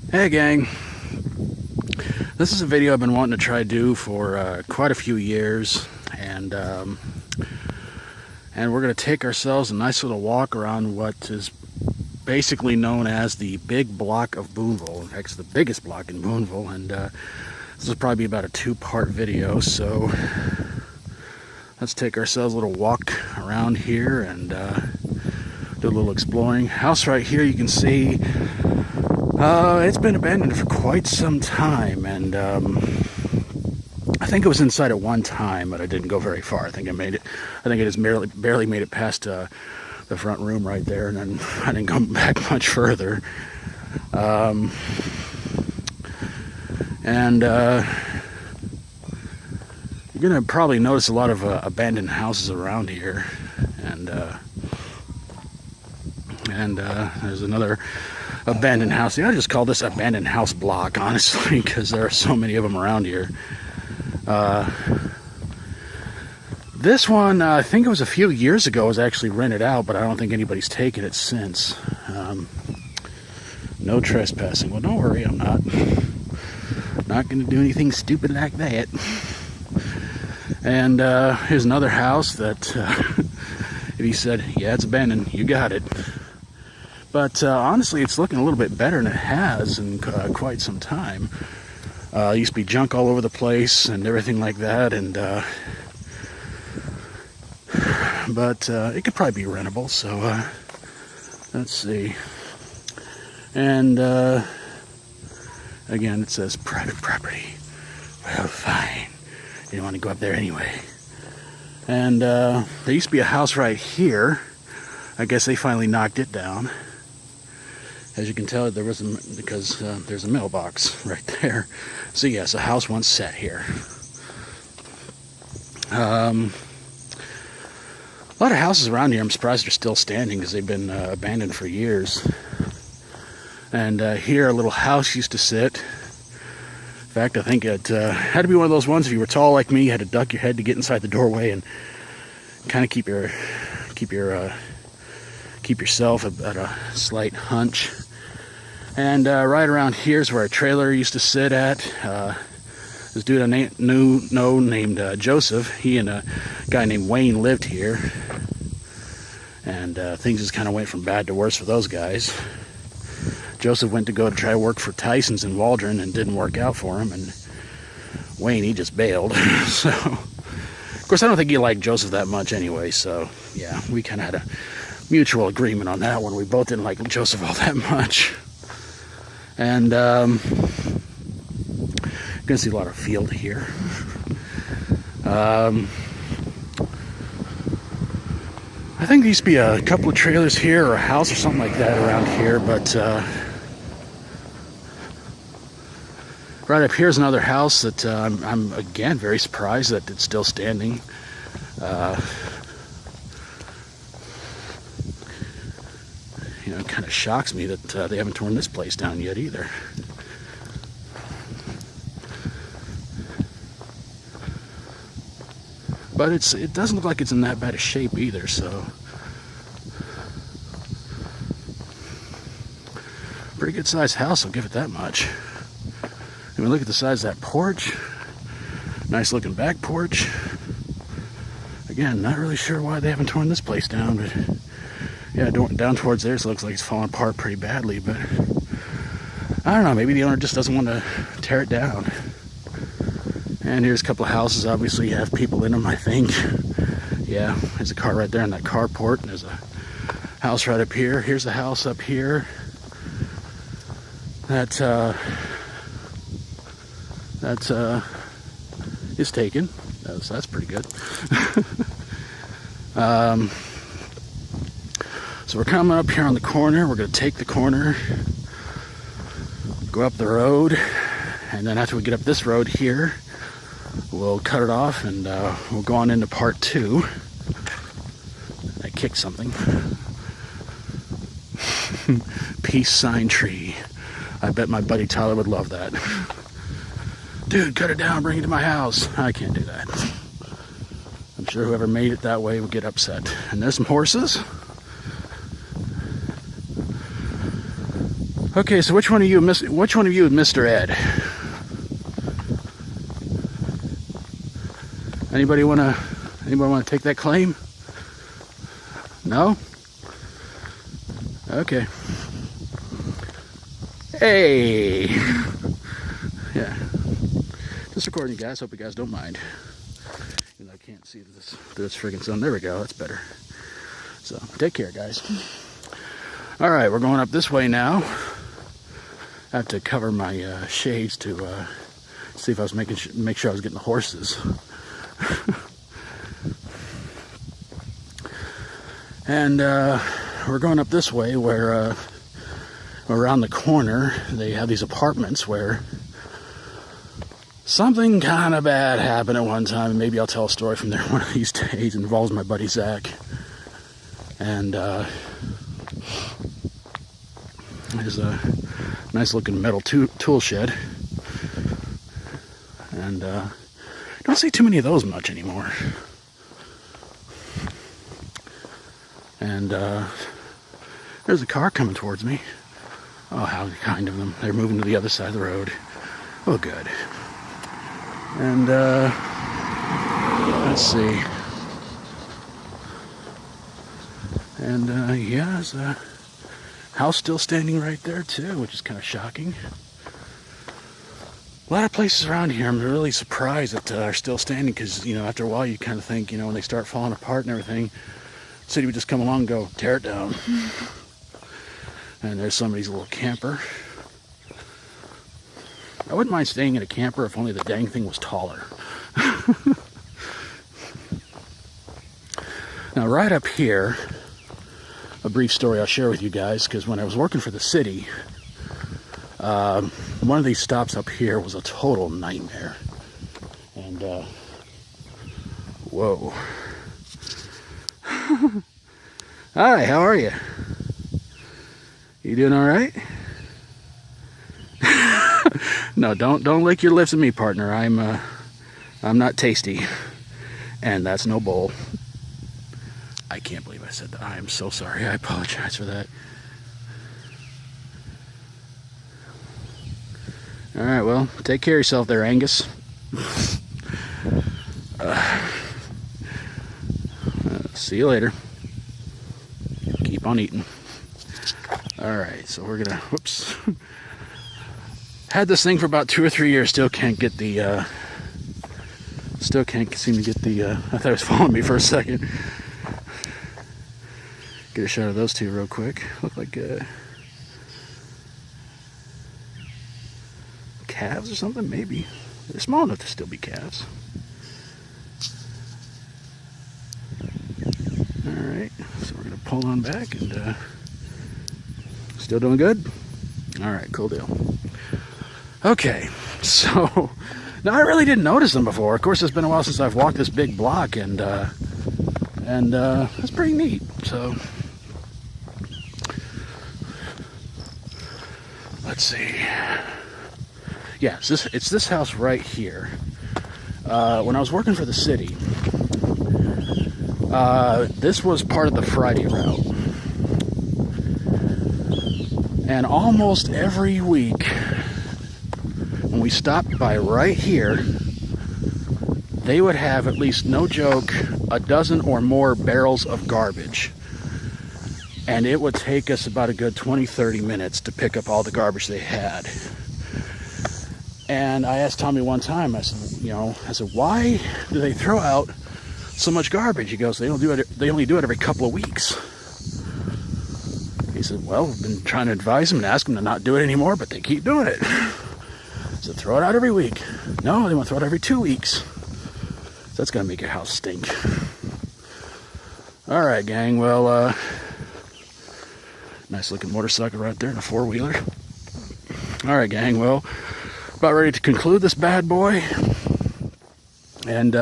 Hey gang, this is a video I've been wanting to try to do for quite a few years, and we're going to take ourselves a nice little walk around what is basically known as the big block of Boonville. In fact, it's the biggest block in Boonville, and this will probably be about a two-part video, so let's take ourselves a little walk around here and do a little exploring. House right here, you can see it's been abandoned for quite some time, and I think it was inside at one time, but I didn't go very far. I think it just barely made it past the front room right there, and then I didn't go back much further. You're gonna probably notice a lot of abandoned houses around here, and there's another abandoned house. I just call this abandoned house block, honestly, because there are so many of them around here. This one, I think it was a few years ago, was actually rented out, but I don't think anybody's taken it since. No trespassing. Well, don't worry, I'm not going to do anything stupid like that. And here's another house that, if he said, yeah, it's abandoned, you got it. But honestly, it's looking a little bit better than it has in quite some time. It used to be junk all over the place and everything like that, and but it could probably be rentable. So let's see. And again, it says private property. Well, fine. You don't want to go up there anyway. And there used to be a house right here. I guess they finally knocked it down. As you can tell, there was because there's a mailbox right there. So yes, a house once sat here. A lot of houses around here, I'm surprised they're still standing because they've been abandoned for years. And here, a little house used to sit. In fact, I think it had to be one of those ones. If you were tall like me, you had to duck your head to get inside the doorway and kind of keep yourself at a slight hunch. And right around here is where a trailer used to sit at. This dude I named Joseph, he and a guy named Wayne lived here. And things just kind of went from bad to worse for those guys. Joseph went to go to try to work for Tyson's in Waldron and didn't work out for him. And Wayne, he just bailed. So, of course, I don't think he liked Joseph that much anyway. So, yeah, we kind of had a mutual agreement on that one. We both didn't like Joseph all that much. And you're gonna see a lot of field here. I think there used to be a couple of trailers here or a house or something like that around here, but right up here is another house that I'm again very surprised that it's still standing. You know, it kind of shocks me that they haven't torn this place down yet either. But it doesn't look like it's in that bad a shape either, so. Pretty good sized house, I'll give it that much. I mean, look at the size of that porch. Nice looking back porch. Again, not really sure why they haven't torn this place down, but yeah, down towards there, so it looks like it's falling apart pretty badly, but I don't know, maybe the owner just doesn't want to tear it down. And here's a couple of houses, obviously have people in them, I think. Yeah, there's a car right there in that carport, and there's a house right up here. Here's a house up here that is taken. So that's pretty good. So we're coming up here on the corner. We're going to take the corner, go up the road, and then after we get up this road here, we'll cut it off and we'll go on into part 2. I kicked something. Peace sign tree. I bet my buddy Tyler would love that. Dude, cut it down, bring it to my house. I can't do that. I'm sure whoever made it that way would get upset. And there's some horses. Okay, so which one of you is Mr. Ed? Anybody wanna take that claim? No? Okay. Hey! Yeah. Just recording you guys, hope you guys don't mind. Even though I can't see this friggin' sun. There we go, that's better. So, take care, guys. Alright, we're going up this way now. I have to cover my shades to see if I was make sure I was getting the horses. And we're going up this way where around the corner they have these apartments where something kind of bad happened at one time, and maybe I'll tell a story from there one of these days. It involves my buddy Zach. And there's a nice looking metal tool shed, and don't see too many of those much anymore. And there's a car coming towards me. Oh, how kind of them. They're moving to the other side of the road. Oh, good. And let's see. And yeah, there's a house still standing right there too, which is kind of shocking. A lot of places around here I'm really surprised that are still standing, because, you know, after a while you kind of think, you know, when they start falling apart and everything, the city would just come along and go, tear it down. And there's somebody's little camper. I wouldn't mind staying in a camper if only the dang thing was taller. Now, right up here, a brief story I'll share with you guys, because when I was working for the city, one of these stops up here was a total nightmare. And, whoa. Hi, how are you? You doing all right? No, don't lick your lips at me, partner. I'm not tasty, and that's no bowl. I can't believe I said that. I am so sorry. I apologize for that. All right, well, take care of yourself there, Angus. See you later. Keep on eating. All right, so we're gonna, whoops. Had this thing for about 2 or 3 years, still can't seem to get the, I thought it was following me for a second. Get a shot of those two real quick. Look like calves or something, maybe. They're small enough to still be calves. Alright, so we're going to pull on back, and still doing good? Alright, cool deal. Okay, so now I really didn't notice them before. Of course, it's been a while since I've walked this big block, and that's pretty neat. So let's see. Yeah, it's this house right here. When I was working for the city, this was part of the Friday route. And almost every week, when we stopped by right here, they would have, at least no joke, a dozen or more barrels of garbage. And it would take us about a good 20-30 minutes to pick up all the garbage they had. And I asked Tommy one time, I said, why do they throw out so much garbage? He goes, they only do it every couple of weeks. He said, well, we've been trying to advise them and ask them to not do it anymore, but they keep doing it. So throw it out every week. No, they want to throw it every 2 weeks. So that's going to make your house stink. All right, gang. Well, nice looking motorcycle right there and a four-wheeler. All right, gang. Well, about ready to conclude this bad boy. And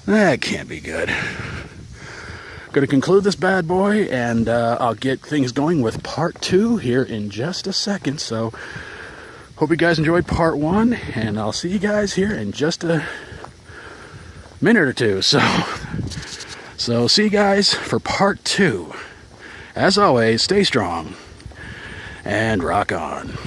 that can't be good. Going to conclude this bad boy, and I'll get things going with part 2 here in just a second. So hope you guys enjoyed part 1, and I'll see you guys here in just a minute or two. So So see you guys for part 2. As always, stay strong and rock on.